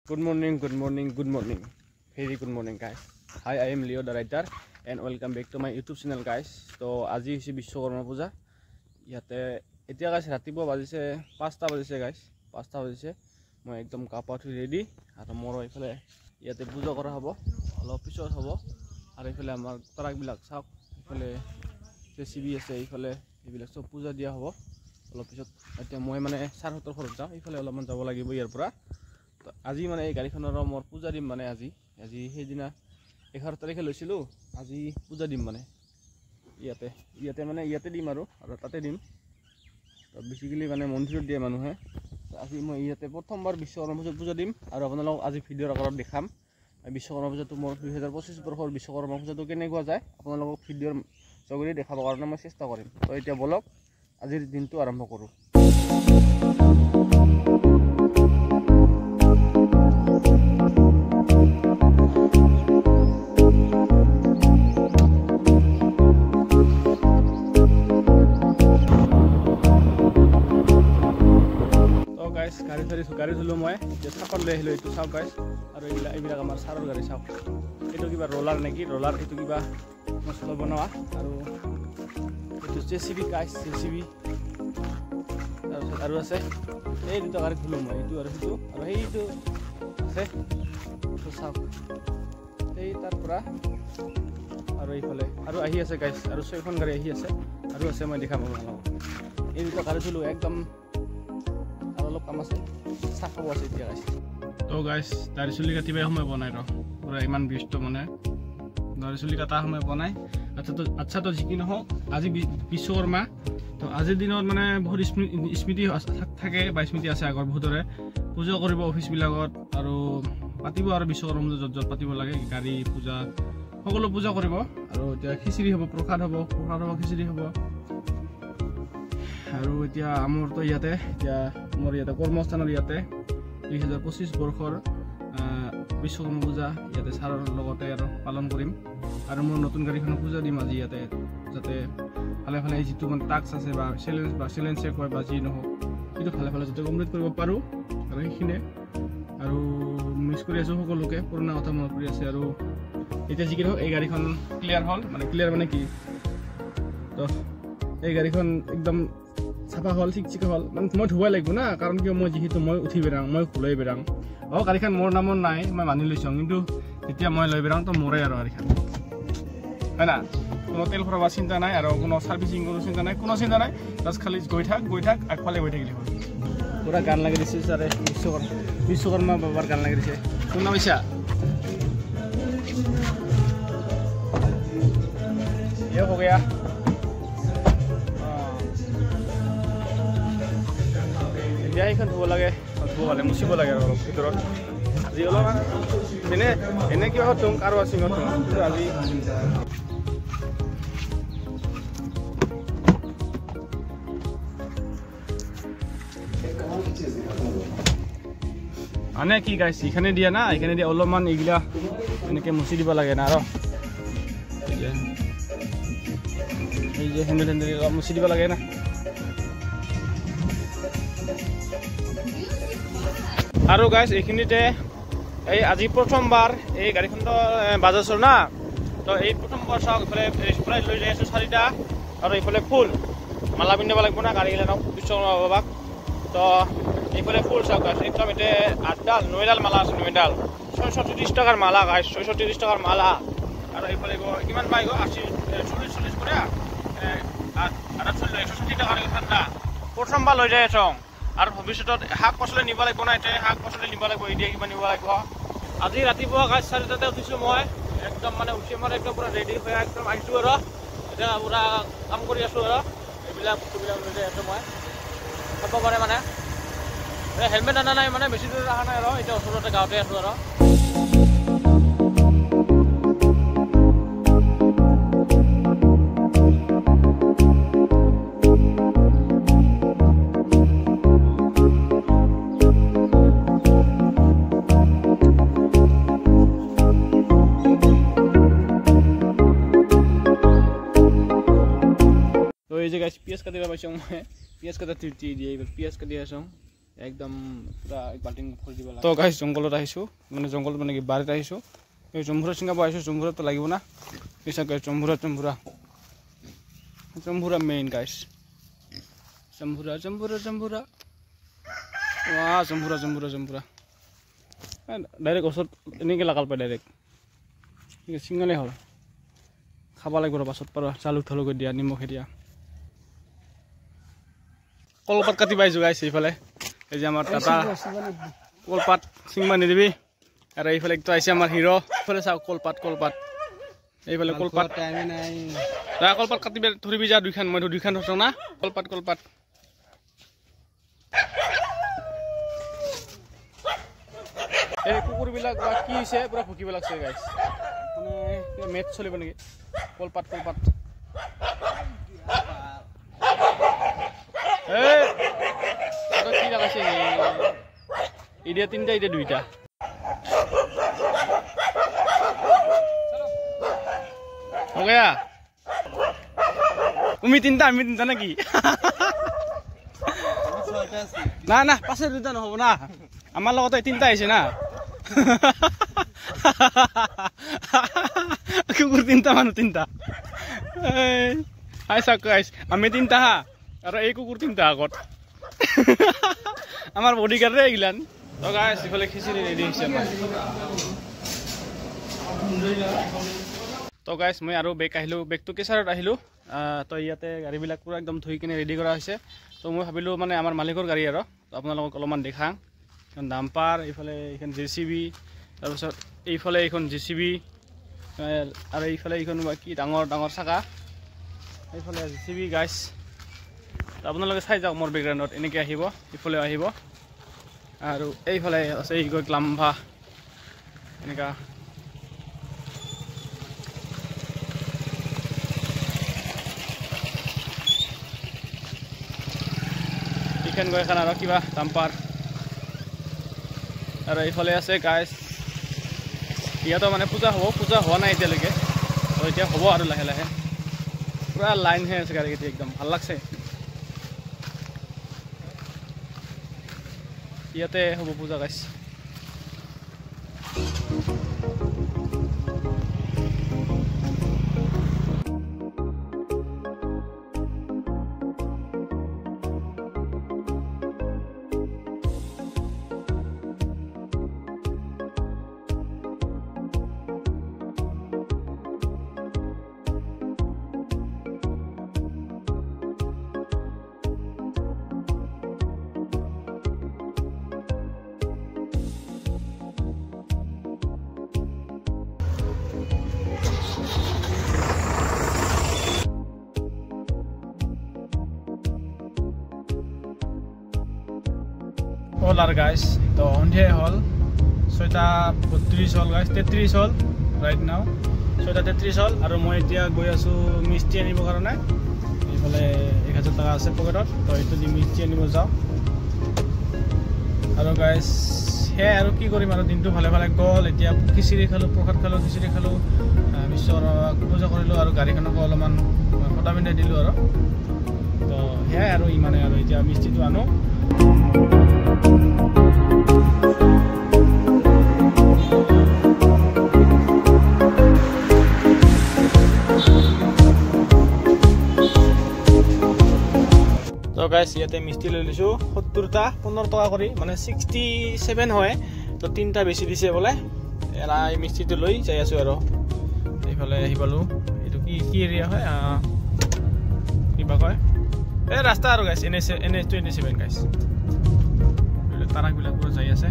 Good morning. Very good morning, guys. Hi, I am Leo the writer, and welcome back to my YouTube channel, guys. So, আজি হৈছে বিশ্বকৰ্মা পূজা। ইয়াতে এতিয়া guys ৰাতিপুৱা বাজিছে 5টা বাজিছে guys। 5টা বাজিছে। মই একদম কাপা ধুই ৰেডি আৰু মোৰ এইফালে ইয়াতে পূজা কৰা হ'ব। অলপ পিছত হ'ব। আৰু এইফালে আমাৰ ট্ৰাক বিলাক চাওক। এইফালে জেচিবি আছে এইফালে এইবিলাক সব পূজা দিয়া হ'ব। অলপ পিছত এতিয়া মই মানে সাৰহতৰ ঘৰত যাওঁ। এইফালে অলপমান যাব লাগিব ইয়াৰ পৰা। আজি মানে এই গাড়ীখনৰ মোৰ পূজা দিম মানে আজি সেইদিনা 11 তাৰিখে লৈছিলো আজি পূজা দিম মানে ইয়াতে দিম আৰু তাতে দিম তো বেসিক্যালি মানে মন্দিৰত দিয়ে মানুহে আজি মই ইয়াতে প্ৰথমবাৰ বিশ্বকৰ্মা পূজা দিম আৰু আপোনালোকক আজি ভিডিঅ'ৰ আকাৰত দেখাম বিশ্বকৰ্মা পূজাটো মোৰ 2025 বৰ্ষৰ বিশ্বকৰ্মা পূজাটো কেনেকুৱা যায় আপোনালোকক ভিডিঅ'ৰ যোগেদি দেখাবৰ কাৰণে মই চেষ্টা কৰিম তো এতিয়া বলক আজিৰ দিনটো আৰম্ভ কৰোঁ গাড়ী ধুলো মই যে চাপত লৈ আহিলো এইটো চাওক গাইছ আৰু এইবিলাক আমাৰ সাৰৰ গাড়ী চাওক এইটো কিবা ৰোলাৰ নেকি ৰোলাৰ এইটো কিবা মছলা বনোৱা আৰু এইটো জেচিবি গাইছ জেচিবি আৰু আছে এই দুটা গাড়ী ধুলো মই এইটো আৰু সেইটো আৰু সেইটো আছে তো চাওক এই তাৰ পৰা আৰু এইফালে আৰু আহি আছে গাইছ আৰু 6খন গাড়ী আহি আছে আৰু আছে মই দেখাম আপোনালোকক এই দুটা গাড়ী ধুলো একদম আৰু অলপ কাম আছে সাফা আছে এতিয়া গাইছ তো গাইছ দাড়ি চুলি কাটিবাই সময় বনাই ৰ পুৰা ইমান ব্যস্ত মানে দাড়ি চুলি কাটা সময় বনাই আচ্ছা তো যিকি নহওক আজি বিশ্বকৰ্মা তো আজিৰ দিনত মানে বহুত স্মৃতি থাকে বা স্মৃতি আছে আগৰ বহুতৰে পূজা কৰিব অফিচবিলাকত আৰু পাতিব আৰু বিশ্বকৰ্মা য'ত পাতিব লাগে গাড়ী পূজা সকলো পূজা কৰিব আৰু এতিয়া খিচিৰি হ'ব প্ৰসাদ হ'ব খিচিৰি হ'ব আৰু এতিয়া আমৰতো ইয়াতে এতিয়া মোৰ ইয়াতে কৰ্মস্থানৰ ইয়াতে 2025 বৰ্ষৰ বিশ্বকৰ্মা পূজা ইয়াতে ছাৰৰ লগতে আৰু পালন কৰিম আৰু মোৰ নতুন গাড়ীখনৰ পূজা দিম আজি ইয়াতে যাতে ভালে ভালে যিটো মানে টাস্ক আছে বা চেলেঞ্জে কয় বা যি নহওক সেইটো ভালে ভালে যাতে কমপ্লিট কৰিব পাৰোঁ আৰু সেইখিনি আৰু মিছ কৰি আছোঁ সকলোকে পুৰণা কথা মনত পৰি আছে আৰু এতিয়া যিকি নহওক এই গাড়ীখন ক্লিয়াৰ হ'ল মানে ক্লিয়াৰ মানে কি তো এই গাড়ীখন একদম চাফা হ'ল ঠিক হ'ল মানে মই ধুবাই লাগিব না কাৰণ কিয় মই যিহেতু মই উঠি বেৰাং মই ঘূৰাই বেৰাং গাড়ীখন মোৰ নামত নাই মই মানি লৈছোঁ কিন্তু যেতিয়া মই লৈ বেৰাং তো মোৰে আৰু গাড়ীখন হয় না কোনো তেল ভৰাব চিন্তা নাই আৰু কোনো ছাৰ্ভিচিং কোনো চিন্তা নাই জাষ্ট খালি গৈ থাক আগফালে গৈ থাকিলে হ'ল পুৰা গান লাগি দিছে ছাৰে বিশ্বকৰ্মা বাবাৰ গান লাগি দিছে শুনা পাইছা ये हो गया এখন ধুব লাগে মুচিব লাগে আৰু অলপ ভিতৰত আজি অলপমান এনে কিবা তুম আৰু আছিঙত কিন্তু আজি মানে কি গাইছ এখানে দিয়া না এখানে দিয়া অলপমান এইগিলা এনেকৈ মুচি দিব লাগে না আৰু এই যে হেণ্ডেল অলপ মুচি দিব লাগে না আৰু গাইছ এইখিনিতে এই আজি প্ৰথমবাৰ এই গাড়ীখনটো বাজাজৰ না তো এই প্ৰথমবাৰ চাওক এইফালে লৈ যাই আছোঁ 4টা আৰু এইফালে ফুল মালা পিন্ধাব লাগিব না গাড়ীগিলাক বিশ্বকৰ্মা বাবাক তো এইফালে ফুল চাওক গাইছ একদম এতিয়া 8ডাল 9ডাল মালা আছে 9ডাল 630 টকাৰ মালা গাইছ 630 টকাৰ মালা আৰু এইফালে কিমান পাই 40 কৰে আৰু 160 টকাৰ ঠাণ্ডা প্ৰথমবাৰ লৈ যাই আছোঁ আৰু ভৱিষ্যতত শাক পাচলি নিব লাগিব না এতিয়া শাক পাচলি নিব লাগিব এতিয়া কিবা নিব লাগিব আজি ৰাতিপুৱা গাছ 4টাতে উঠিছোঁ মই একদম মানে উঠি মই একদম পুৰা ৰেডি হৈ একদম আহিছোঁ আৰু এতিয়া পুৰা কাম কৰি আছোঁ আৰু এইবিলাক বস্তুবিলাক লৈ যাই আছোঁ মই খাব পাৰে মানে হেলমেট আনা নাই মানে বেছি দূৰ অহা নাই আৰু এতিয়া ওচৰতে গাঁৱতে আছোঁ আৰু এই যে গাইছ পিয়াজ কাটিব পাইছোঁ মই পিয়াজ কাটা টিপি দিয়ে পিয়াজ কাটি আছোঁ একদম পুৰা বাল্টিং ভৰি দিব লাগে। তো গাইছ জংঘলত আহিছোঁ, মানে জংঘলত মানে কি বাৰীত আহিছোঁ। এই জম্ভুৰা ছিঙাব আহিছোঁ, জম্ভুৰাটো লাগিব না পিছত গাইছ জম্ভুৰা মেইন গাইছ জম্ভুৰা ডাইৰেক্ট ওচৰত এনেকৈ লাগাল পায় ডাইৰেক্ট ছিঙালেই হ'ল। খাব লাগিব পাছত পাৰ চালু থালু কৰি দিয়া নিমখে দিয়া। কলপাত কাটি পাইছোঁ গাইছ এইফালে এই যে আমাৰ টাটা কলপাত ছিঙবা নিদিবি। আৰু এইফালে একটা আহিছে আমাৰ হিৰো, এইফালে চাওক কলপাত এইফালে কলপাত কলপাত কাটিব ধৰিবি যা দুইখান মই দুইখান ধৰছো না কলপাত এই কুকুৰবিলাক বা কি হৈছে পুৰা ভুকিব লাগছে গাইছ, মানে মেট চলিব নেকি কলপাত কি লাগাইছে ইডিয়া তিনিটা ইডিয়া দুইটা তুমি তিনিটা আমি তিনিটা নাকি না পাছে দুটা নহ'ব না আমাৰ লগতে তিনিটা আহিছে না কুকুৰ তিনিটা মানুহ তিনিটা চাওক আমি তিনিটা হা আৰু এই কুকুৰ তিনিটা আগত আমাৰ বডি গাৰ্ডে এইগিলান। তো গাইছ ইফালে খিচিৰি ৰেডি হৈছে আমাৰ। তো গাইছ মই আৰু বেগটো কেঁচাৰত আহিলোঁ। তো ইয়াতে গাড়ীবিলাক পুৰা একদম ধুই কিনে ৰেডি কৰা হৈছে। তো মই ভাবিলোঁ মানে আমাৰ মালিকৰ গাড়ী আৰু আপোনালোকক অলপমান দেখাওঁ। এখন ডাম্পাৰ, এইফালে এইখন JCB, তাৰপিছত এইফালে এইখন JCB আৰু এইফালে এইখন কি ডাঙৰ চাকা, এইফালে JCB গাইছ। আপোনালোকে চাই যাওক মোৰ বেকগ্ৰাউণ্ডত এনেকৈ আহিব, ইফালে আহিব আৰু এইফালে আছে গৈ লাম্ভা এনেকুৱা। এইখন গৈ এখন আৰু কিবা ডাম্পাৰ আৰু এইফালে আছে গাইছ। ইয়াতো মানে পূজা হোৱা নাই এতিয়ালৈকে, তো এতিয়া হ'ব আৰু লাহে লাহে পুৰা লাইন হৈ আছে গাড়ীকেইটা, একদম ভাল লাগছে। ইয়াতে হ'ব পূজা গাইছ। হ'ল আৰু গাইছ। তো সন্ধিয়াই হ'ল 6:32 হ'ল গাইছ, 33 হ'ল ৰাইট নাও 6:33 হ'ল। আৰু মই এতিয়া গৈ আছোঁ মিষ্টি আনিবৰ কাৰণে। এইফালে 1000 টকা আছে পকেটত, তো এইটো দি মিষ্টি আনিব যাওঁ। আৰু গাইছ সেয়াই আৰু কি কৰিম আৰু দিনটো ভালে গ'ল। এতিয়া খিচিৰি খালোঁ, প্ৰসাদ খালোঁ, খিচিৰি খালোঁ, ঈশ্বৰক পূজা কৰিলোঁ আৰু গাড়ীখনকো অলপমান ফটা পিন্ধাই দিলোঁ আৰু। তো সেয়াই আৰু ইমানে আৰু এতিয়া মিষ্টিটো আনো। তো গাইছ ইয়াতে মিষ্টি লৈ লৈছোঁ 70টা 15 টকা কৰি, মানে 67 হয়। তো 3টা বেছি দিছে বোলে। এই মিষ্টিটো লৈ যাই আছোঁ আৰু এইফালে আহি পালোঁ। এইটো কি এৰিয়া হয় কিবা কয় এই ৰাস্তা আৰু গাইছ NH 27 গাইছ। ট্ৰাকবিলাক পুৰা যাই আছে।